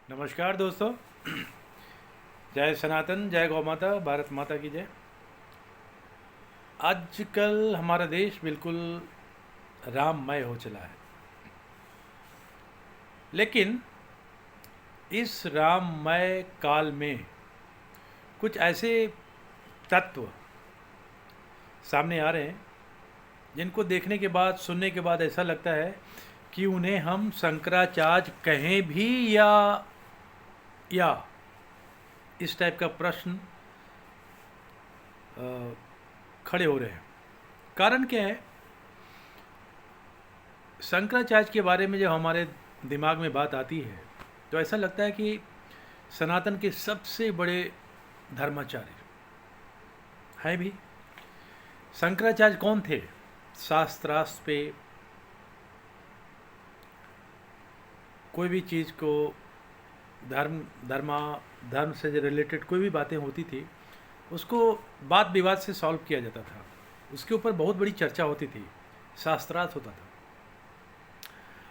नमस्कार दोस्तों। जय सनातन, जय गौ माता, भारत माता की जय। आजकल हमारा देश बिल्कुल राममय हो चला है, लेकिन इस राममय काल में कुछ ऐसे तत्व सामने आ रहे हैं जिनको देखने के बाद, सुनने के बाद ऐसा लगता है कि उन्हें हम शंकराचार्य कहें भी या इस टाइप का प्रश्न खड़े हो रहे हैं। कारण क्या है? शंकराचार्य के बारे में जब हमारे दिमाग में बात आती है तो ऐसा लगता है कि सनातन के सबसे बड़े धर्माचार्य हैं भी। शंकराचार्य कौन थे? शास्त्रास्त्र पे कोई भी चीज़ को धर्म से रिलेटेड कोई भी बातें होती थी उसको वाद विवाद से सॉल्व किया जाता था। उसके ऊपर बहुत बड़ी चर्चा होती थी, शास्त्रार्थ होता था।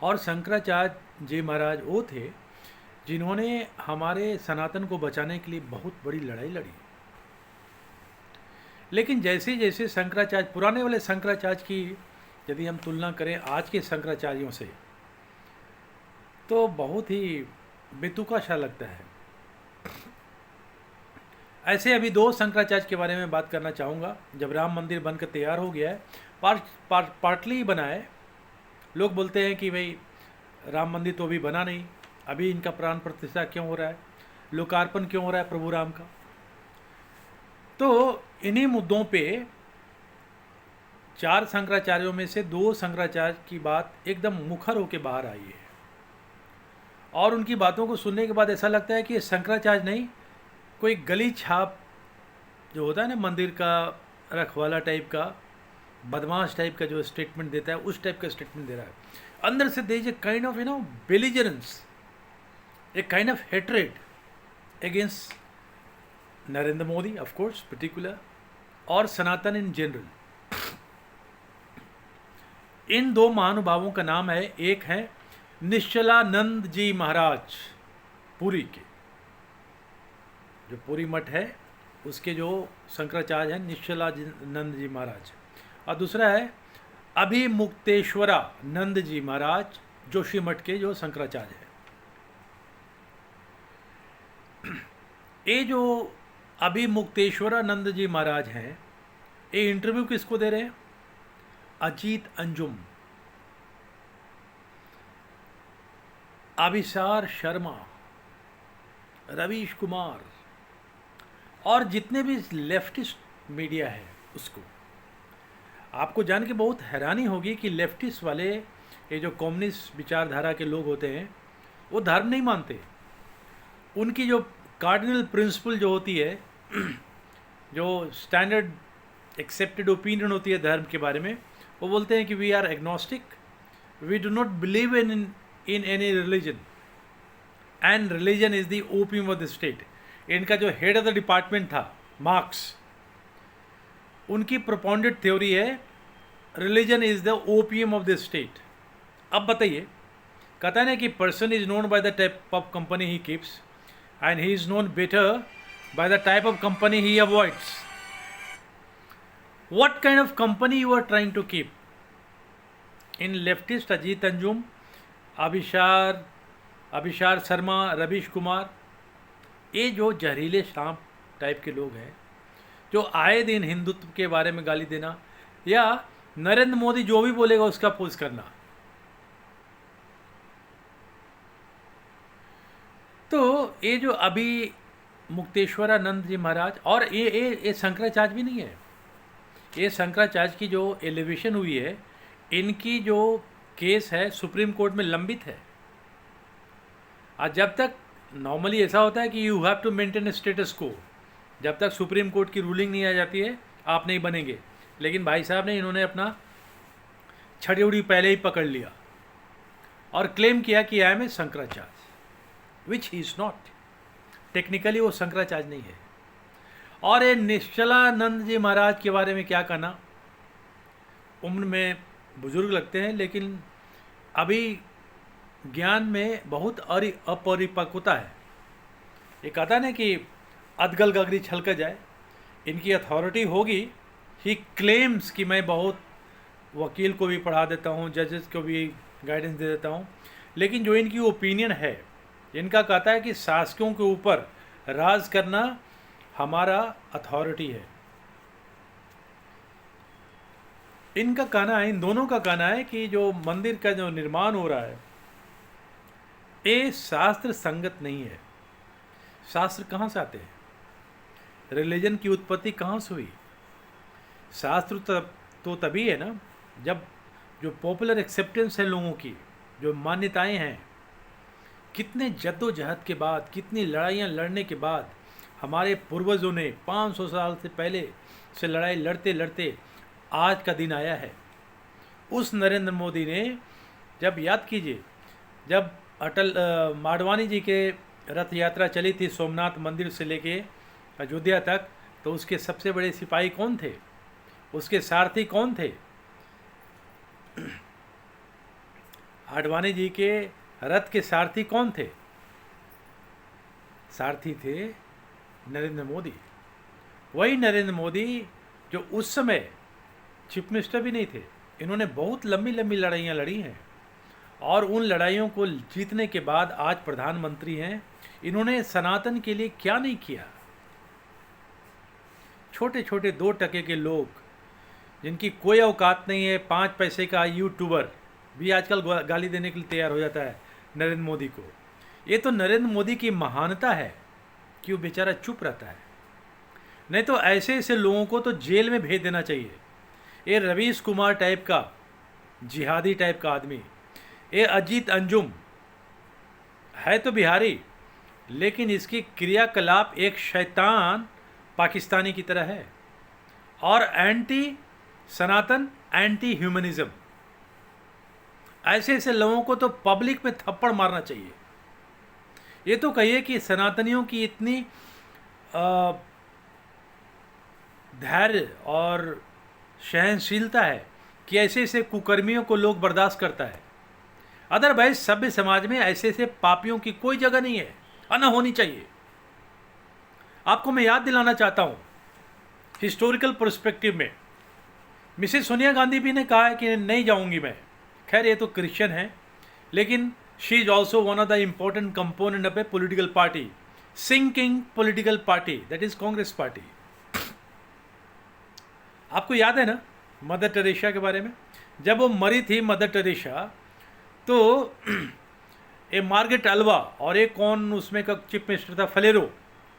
और शंकराचार्य जी महाराज वो थे जिन्होंने हमारे सनातन को बचाने के लिए बहुत बड़ी लड़ाई लड़ी। लेकिन जैसे जैसे शंकराचार्य, पुराने वाले शंकराचार्य की यदि हम तुलना करें आज के शंकराचार्यों से, तो बहुत ही बेतुका सा लगता है। ऐसे अभी दो शंकराचार्य के बारे में बात करना चाहूँगा। जब राम मंदिर बनकर तैयार हो गया है, पार्टली बना है, लोग बोलते हैं कि भाई राम मंदिर तो अभी बना नहीं, अभी इनका प्राण प्रतिष्ठा क्यों हो रहा है, लोकार्पण क्यों हो रहा है प्रभु राम का। तो इन्हीं मुद्दों पे चार शंकराचार्यों में से दो शंकराचार्य की बात एकदम मुखर होकर बाहर आई है, और उनकी बातों को सुनने के बाद ऐसा लगता है कि ये शंकराचार्य नहीं, कोई गली छाप जो होता है ना, मंदिर का रखवाला टाइप का, बदमाश टाइप का जो स्टेटमेंट देता है, उस टाइप का स्टेटमेंट दे रहा है। अंदर से there is a kind of belligerence, a kind of hatred against Narendra Modi of course particular, और सनातन इन जनरल। इन दो महानुभावों का नाम है, एक है निश्चलानंद जी महाराज पुरी के, जो पुरी मठ है उसके जो शंकराचार्य हैं निश्चलानंद जी महाराज, और दूसरा है अभिमुक्तेश्वरानंद जी महाराज जोशी मठ के जो शंकराचार्य हैं। ये जो अभिमुक्तेश्वरानंद जी महाराज हैं, ये इंटरव्यू किसको दे रहे हैं? अजीत अंजुम, अभिसार शर्मा, रवीश कुमार और जितने भी लेफ्टिस्ट मीडिया है उसको। आपको जान के बहुत हैरानी होगी कि लेफ्टिस्ट वाले, ये जो कम्युनिस्ट विचारधारा के लोग होते हैं, वो धर्म नहीं मानते। उनकी जो कार्डिनल प्रिंसिपल जो होती है, जो स्टैंडर्ड एक्सेप्टेड ओपिनियन होती है धर्म के बारे में, वो बोलते हैं कि we are agnostic, we do not believe in any religion and religion is the opium of the state. इनका जो हेड ऑफ द डिपार्टमेंट था मार्क्स, उनकी प्रोपोनेंट थ्योरी है religion is the opium of the state. अब बताइए, कहता है ना कि person is known by the type of company he keeps and he is known better by the type of company he avoids. What kind of company you are trying to keep? In leftist Ajit Anjum, Abhisar Sharma, Ravish Kumar, ये जो जहरीले सांप type के लोग हैं, जो आए दिन हिंदुत्व के बारे में गाली देना या नरेंद्र मोदी जो भी बोलेगा उसका पोज करना। तो ये जो अभी मुक्तेश्वरानंद जी महाराज, और ये शंकराचार्य भी नहीं है, ये शंकराचार्य की जो एलिवेशन हुई है, इनकी जो केस है सुप्रीम कोर्ट में लंबित है। आज जब तक नॉर्मली ऐसा होता है कि you have to maintain status को, जब तक सुप्रीम कोर्ट की रूलिंग नहीं आ जाती है आप नहीं बनेंगे। लेकिन भाई साहब ने, इन्होंने अपना छड़ी उड़ी पहले ही पकड़ लिया और क्लेम किया कि I am a Shankaracharya, which he is not. Technically वो शंकराचार्य नहीं है। और ये निश्चलानंद जी महाराज के बारे में क्या कहना, उम्र में बुजुर्ग लगते हैं लेकिन अभी ज्ञान में बहुत अपरिपक्वता है। ये कहता ना कि अधगल गगरी छलक जाए, इनकी अथॉरिटी होगी। ही क्लेम्स कि मैं बहुत वकील को भी पढ़ा देता हूँ, जजेस को भी गाइडेंस दे देता हूँ, लेकिन जो इनकी ओपिनियन है, इनका कहता है कि शासकों के ऊपर राज करना हमारा अथॉरिटी है। इनका कहना है, इन दोनों का कहना है कि जो मंदिर का जो निर्माण हो रहा है ये शास्त्र संगत नहीं है। शास्त्र कहाँ से आते हैं? रिलीजन की उत्पत्ति कहाँ से हुई? शास्त्र तो तभी है ना जब जो पॉपुलर एक्सेप्टेंस है लोगों की, जो मान्यताएं हैं, कितने जद्दोजहद के बाद, कितनी लड़ाइयाँ लड़ने के बाद हमारे पूर्वजों ने 500 साल से पहले से लड़ाई लड़ते लड़ते आज का दिन आया है। उस नरेंद्र मोदी ने, जब याद कीजिए, जब अटल माडवाणी जी के रथ यात्रा चली थी सोमनाथ मंदिर से लेके अयोध्या तक, तो उसके सबसे बड़े सिपाही कौन थे? उसके सारथी कौन थे? आडवाणी जी के रथ के सारथी कौन थे? सारथी थे नरेंद्र मोदी। वही नरेंद्र मोदी जो उस समय चीफ मिनिस्टर भी नहीं थे। इन्होंने बहुत लंबी लंबी लड़ाइयाँ लड़ी हैं और उन लड़ाइयों को जीतने के बाद आज प्रधानमंत्री हैं। इन्होंने सनातन के लिए क्या नहीं किया? छोटे छोटे 2 टके के लोग जिनकी कोई औकात नहीं है, 5 पैसे का यूट्यूबर भी आजकल गाली देने के लिए तैयार हो जाता है नरेंद्र मोदी को। ये तो नरेंद्र मोदी की महानता है कि वो बेचारा चुप रहता है। नहीं तो ऐसे ऐसे लोगों को तो जेल में भेज देना चाहिए। ये रवीश कुमार टाइप का जिहादी टाइप का आदमी, ये अजीत अंजुम है तो बिहारी, लेकिन इसकी क्रियाकलाप एक शैतान पाकिस्तानी की तरह है और एंटी सनातन, एंटी ह्यूमनिज्म। ऐसे ऐसे लोगों को तो पब्लिक में थप्पड़ मारना चाहिए। ये तो कहिए कि सनातनियों की इतनी धैर्य और सहनशीलता है कि ऐसे ऐसे कुकर्मियों को लोग बर्दाश्त करता है। अदरवाइज सभ्य समाज में ऐसे ऐसे पापियों की कोई जगह नहीं है, न होनी चाहिए। आपको मैं याद दिलाना चाहता हूँ, हिस्टोरिकल पर्सपेक्टिव में मिसेस सोनिया गांधी भी ने कहा है कि नहीं जाऊँगी मैं। खैर ये तो क्रिश्चियन है, लेकिन she is also one of the important component of a political party, sinking political party, that is Congress party. आपको याद है ना मदर टेरेसा के बारे में? जब वो मरी थी मदर टेरेसा, तो ये मार्गरेट अल्वा और एक कौन उसमें का चीफ मिनिस्टर था, फलेरो,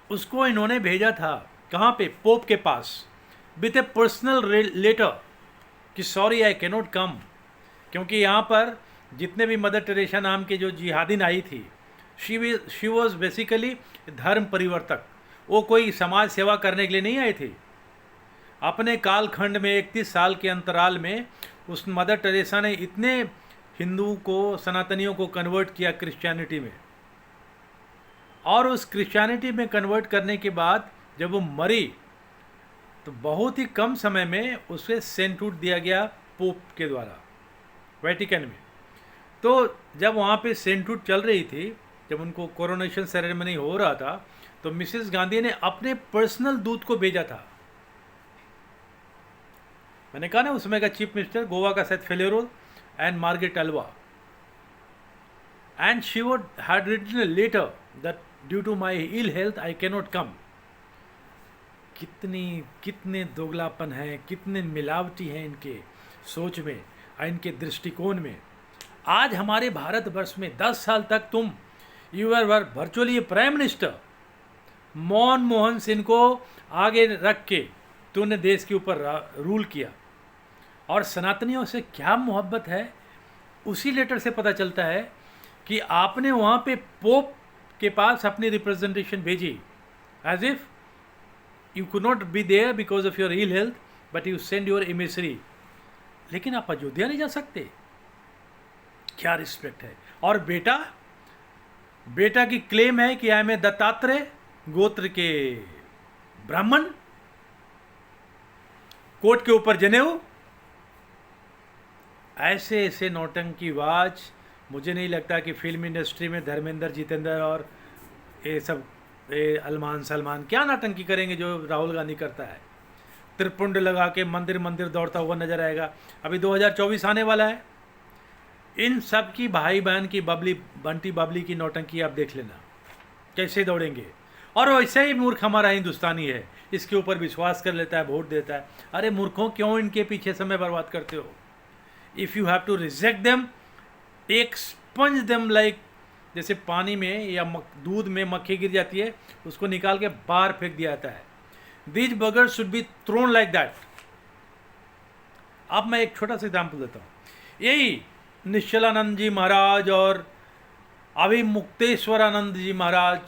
उसको इन्होंने भेजा था कहाँ पे? पोप के पास, विथ ए पर्सनल लेटर कि सॉरी आई कैनॉट कम, क्योंकि यहाँ पर जितने भी मदर टेरेसा नाम के जो जिहादीन आई थी, शी वॉज बेसिकली धर्म परिवर्तक। वो कोई समाज सेवा करने के लिए नहीं आई थी। अपने कालखंड में 31 साल के अंतराल में उस मदर टेरेसा ने इतने हिंदुओं को, सनातनियों को कन्वर्ट किया क्रिश्चियनिटी में, और उस क्रिश्चियनिटी में कन्वर्ट करने के बाद जब वो मरी तो बहुत ही कम समय में उसे सेंटूट दिया गया पोप के द्वारा वेटिकन में। तो जब वहाँ पे सेंटूट चल रही थी, जब उनको कोरोनेशन सेरेमनी हो रहा था, तो मिसेस गांधी ने अपने पर्सनल दूत को भेजा था। मैंने कहा ना उसमें का चीफ मिनिस्टर गोवा का शायद Faleiro and Margaret Alva, and she would had written letter that due to my ill health I cannot come. कितने दोगलापन है, कितने मिलावटी हैं इनके सोच में, इनके दृष्टिकोण में। आज हमारे भारतवर्ष में 10 साल तक तुम you are virtually prime minister, Manmohan Singh को आगे रख के तूने देश के ऊपर रूल किया, और सनातनियों से क्या मोहब्बत है उसी लेटर से पता चलता है कि आपने वहाँ पे पोप के पास अपनी रिप्रेजेंटेशन भेजी, as if you could not be there because of your ill health, but you send your emissary. लेकिन आप अयोध्या नहीं जा सकते। क्या रिस्पेक्ट है। और बेटा की क्लेम है कि आई एम ए दत्तात्रेय गोत्र के ब्राह्मण, कोट के ऊपर जनेऊ। ऐसे ऐसे नौटंकीबाज मुझे नहीं लगता कि फिल्म इंडस्ट्री में धर्मेंद्र, जितेंद्र और ये सब ये अरमान सलमान क्या नाटंकी करेंगे जो राहुल गांधी करता है। त्रिपुंड लगा के मंदिर मंदिर दौड़ता हुआ नजर आएगा। अभी 2024 आने वाला है, इन सब की भाई बहन की बबली बंटी बबली की नौटंकी आप देख लेना कैसे दौड़ेंगे। और वैसे ही मूर्ख हमारा हिंदुस्तानी है, इसके ऊपर विश्वास कर लेता है, वोट देता है। अरे मूर्खों, क्यों इनके पीछे समय बर्बाद करते हो? If you have to reject them, expunge them like, जैसे पानी में या दूध में मक्खी गिर जाती है, उसको निकाल के बाहर फेंक दिया जाता है। These buggers should be thrown like that. अब मैं एक छोटा सा एग्जाम्पल देता हूँ। यही निश्चलानंद जी महाराज और अभी मुक्तेश्वरानंद जी महाराज,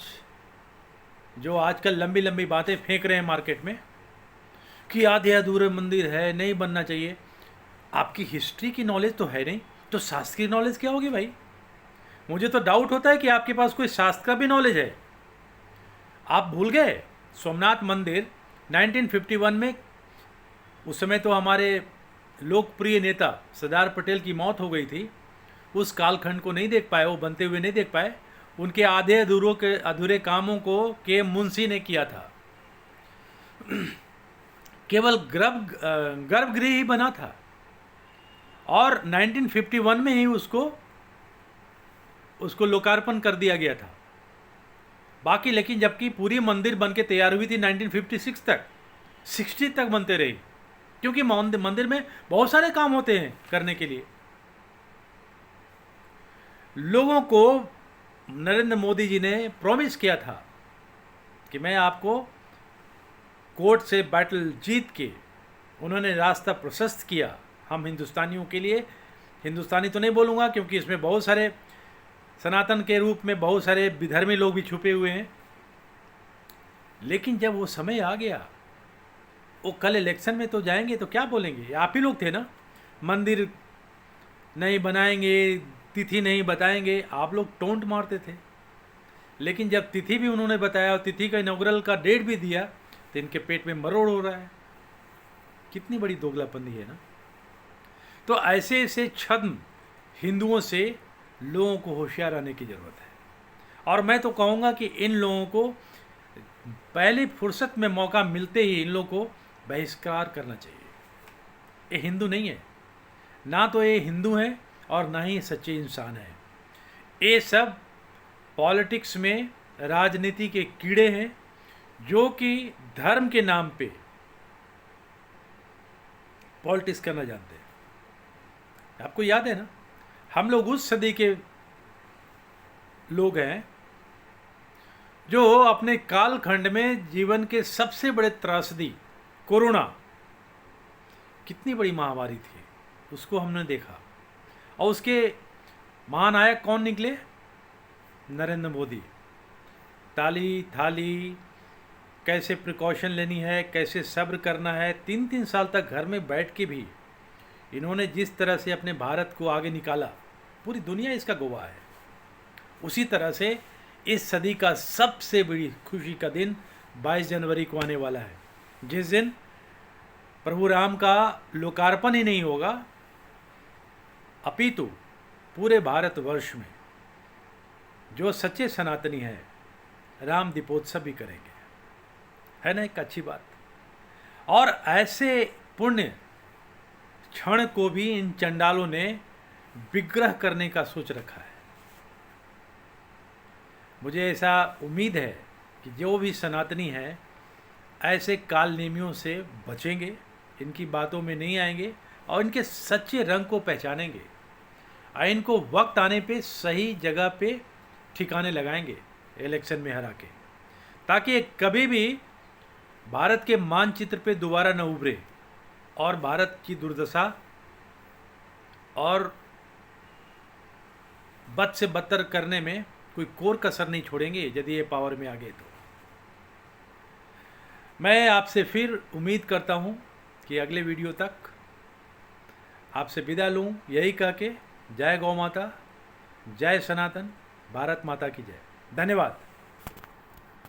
जो आजकल लंबी लंबी बातें फेंक रहे हैं मार्केट में कि आधे अधूरे मंदिर है, नहीं बनना चाहिए। आपकी हिस्ट्री की नॉलेज तो है नहीं, तो शास्त्र की नॉलेज क्या होगी भाई? मुझे तो डाउट होता है कि आपके पास कोई शास्त्र का भी नॉलेज है। आप भूल गए सोमनाथ मंदिर 1951 में, उस समय तो हमारे लोकप्रिय नेता सरदार पटेल की मौत हो गई थी। उस कालखंड को नहीं देख पाए, वो बनते हुए नहीं देख पाए। उनके आधे अधूरे कामों को के मुंशी ने किया था। केवल गर्भगृह ही बना था और 1951 में ही उसको लोकार्पण कर दिया गया था। बाकी लेकिन जबकि पूरी मंदिर बन के तैयार हुई थी 1956 तक, 60 तक बनते रही, क्योंकि मंदिर में बहुत सारे काम होते हैं करने के लिए। लोगों को नरेंद्र मोदी जी ने प्रॉमिस किया था कि मैं आपको कोर्ट से बैटल जीत के, उन्होंने रास्ता प्रशस्त किया हम हिंदुस्तानियों के लिए। हिंदुस्तानी तो नहीं बोलूँगा क्योंकि इसमें बहुत सारे सनातन के रूप में बहुत सारे विधर्मी लोग भी छुपे हुए हैं। लेकिन जब वो समय आ गया, वो कल इलेक्शन में तो जाएंगे तो क्या बोलेंगे? आप ही लोग थे ना, मंदिर नहीं बनाएंगे, तिथि नहीं बताएंगे, आप लोग टोंट मारते थे। लेकिन जब तिथि भी उन्होंने बताया और तिथि का इनॉग्रल का डेट भी दिया, तो इनके पेट में मरोड़ हो रहा है। कितनी बड़ी दोगलापंदी है ना। तो ऐसे ऐसे छद्म हिंदुओं से लोगों को होशियार रहने की ज़रूरत है। और मैं तो कहूँगा कि इन लोगों को पहली फुर्सत में मौका मिलते ही इन लोगों को बहिष्कार करना चाहिए। ये हिंदू नहीं है, ना तो ये हिंदू हैं और ना ही सच्चे इंसान हैं। ये सब पॉलिटिक्स में राजनीति के कीड़े हैं, जो कि धर्म के नाम पे पॉलिटिक्स करना जानते हैं। आपको याद है ना, हम लोग उस सदी के लोग हैं जो अपने कालखंड में जीवन के सबसे बड़े त्रासदी कोरोना, कितनी बड़ी महामारी थी, उसको हमने देखा। और उसके महानायक कौन निकले? नरेंद्र मोदी। ताली थाली, कैसे प्रिकॉशन लेनी है, कैसे सब्र करना है। 3-3 साल तक घर में बैठ के भी इन्होंने जिस तरह से अपने भारत को आगे निकाला, पूरी दुनिया इसका गवाह है। उसी तरह से इस सदी का सबसे बड़ी खुशी का दिन 22 जनवरी को आने वाला है, जिस दिन प्रभु राम का लोकार्पण ही नहीं होगा, अपितु पूरे भारतवर्ष में जो सच्चे सनातनी हैं राम दीपोत्सव भी करेंगे। है ना एक अच्छी बात? और ऐसे पुण्य क्षण को भी इन चंडालों ने विग्रह करने का सोच रखा है। मुझे ऐसा उम्मीद है कि जो भी सनातनी हैं ऐसे काल नेमियों से बचेंगे, इनकी बातों में नहीं आएंगे और इनके सच्चे रंग को पहचानेंगे और इनको वक्त आने पे सही जगह पे ठिकाने लगाएंगे इलेक्शन में हरा के, ताकि कभी भी भारत के मानचित्र पे दोबारा न उभरे और भारत की दुर्दशा और बद से बदतर करने में कोई कोर कसर नहीं छोड़ेंगे यदि ये पावर में आ गए तो। मैं आपसे फिर उम्मीद करता हूँ कि अगले वीडियो तक आपसे विदा लूँ, यही कह के जय गौ माता, जय सनातन, भारत माता की जय। धन्यवाद।